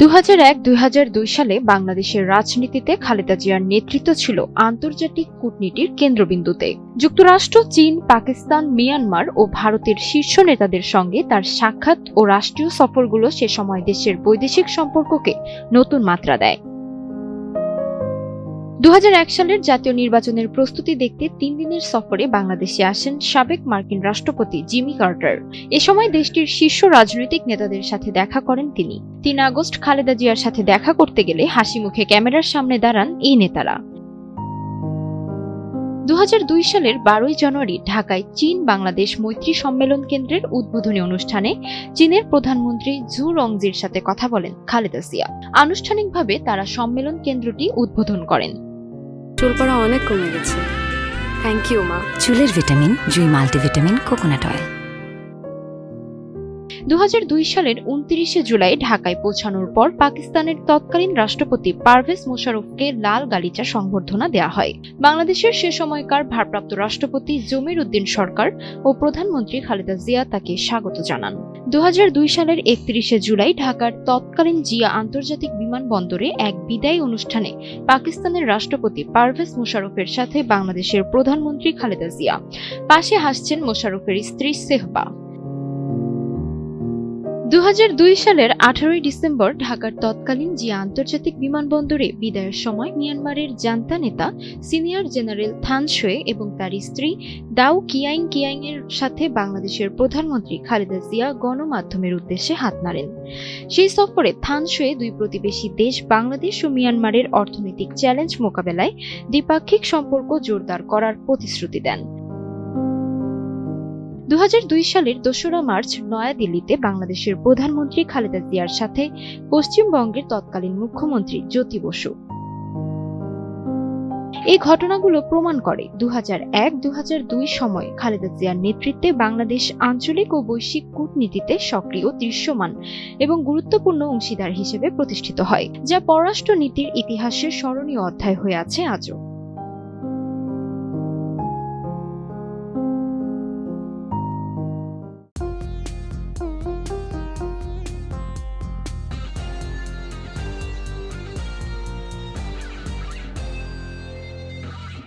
2001-2002 সালে বাংলাদেশের রাজনীতিতে খালেদা জিয়ার নেতৃত্ব ছিল আন্তর্জাতিক কূটনীতির কেন্দ্রবিন্দুতে। যুক্তরাষ্ট্র, চীন, পাকিস্তান, মিয়ানমার ও ভারতের শীর্ষ নেতাদের সঙ্গে তার সাক্ষাৎ ও রাষ্ট্রীয় সফরগুলো সে সময় দেশের বৈদেশিক সম্পর্ককে নতুন মাত্রা দেয়। 2001 সালের জাতীয় নির্বাচনের প্রস্তুতি দেখতে 3 দিনের সফরে বাংলাদেশে আসেন সাবেক মার্কিন রাষ্ট্রপতি জিমি কার্টার। এ সময় দেশটির শীর্ষ রাজনৈতিক নেতাদের সাথে দেখা করেন তিনি। 3 আগস্ট খালেদা জিয়ার সাথে দেখা করতে গেলে হাসি মুখে ক্যামেরার সামনে দাঁড়ান এই নেতারা। 2002 সালের 12 জানুয়ারি ঢাকায় চীন বাংলাদেশ মৈত্রী সম্মেলন কেন্দ্রের উদ্বোধনী অনুষ্ঠানে চীনের প্রধানমন্ত্রী ঝু রংজির সাথে কথা বলেন খালেদা জিয়া। আনুষ্ঠানিকভাবে তারা সম্মেলন কেন্দ্রটি উদ্বোধন করেন। চুল পড়া অনেক কমে গেছে, থ্যাংক ইউ মা। চুলের ভিটামিন জুই মাল্টিভিটামিন কোকোনাট অয়েল। 2002 সালের 29 জুলাই ঢাকায় পৌঁছানোর পর পাকিস্তানের তৎকালীন রাষ্ট্রপতি পারভেজ মোশাররফকে লাল গালিচা সংবর্ধনা দেওয়া হয়। বাংলাদেশের সে সময়কার ভারপ্রাপ্ত রাষ্ট্রপতি জমির উদ্দিন সরকার ও প্রধানমন্ত্রী খালেদা জিয়া তাকে স্বাগত জানান। 2002 সালের 31 জুলাই ঢাকার তৎকালীন জিয়া আন্তর্জাতিক বিমানবন্দরে এক বিদায়ী অনুষ্ঠানে পাকিস্তানের রাষ্ট্রপতি পারভেজ মোশাররফের সাথে বাংলাদেশের প্রধানমন্ত্রী খালেদা জিয়া। পাশে হাসছেন মোশাররফের স্ত্রী সেহবা। 2002 সালের 18 ডিসেম্বর ঢাকার তৎকালীন জিয়া আন্তর্জাতিক বিমানবন্দরে বিদায়ের সময় মিয়ানমারের জান্তা নেতা সিনিয়র জেনারেল থান শোয়ে এবং তার স্ত্রী দাউ কিয়াং এর সাথে বাংলাদেশের প্রধানমন্ত্রী খালেদা জিয়া গণমাধ্যমের উদ্দেশ্যে হাত নাড়েন। সেই সফরে থান শোয়ে দুই প্রতিবেশী দেশ বাংলাদেশ ও মিয়ানমারের অর্থনৈতিক চ্যালেঞ্জ মোকাবেলায় দ্বিপাক্ষিক সম্পর্ক জোরদার করার প্রতিশ্রুতি দেন। 2002 সালের 2রা মার্চ নয়াদিল্লিতে বাংলাদেশের প্রধানমন্ত্রী খালেদা জিয়ার সাথে পশ্চিমবঙ্গের তৎকালীন মুখ্যমন্ত্রী জ্যোতি বসু। এই ঘটনাগুলো প্রমাণ করে 2001-2002 সময় খালেদা জিয়ার নেতৃত্বে বাংলাদেশ আঞ্চলিক ও বৈশ্বিক কূটনীতিতে সক্রিয়, দৃশ্যমান এবং গুরুত্বপূর্ণ অংশীদার হিসেবে প্রতিষ্ঠিত হয়, যা পররাষ্ট্র নীতির ইতিহাসের স্মরণীয় অধ্যায় হয়ে আছে আজও।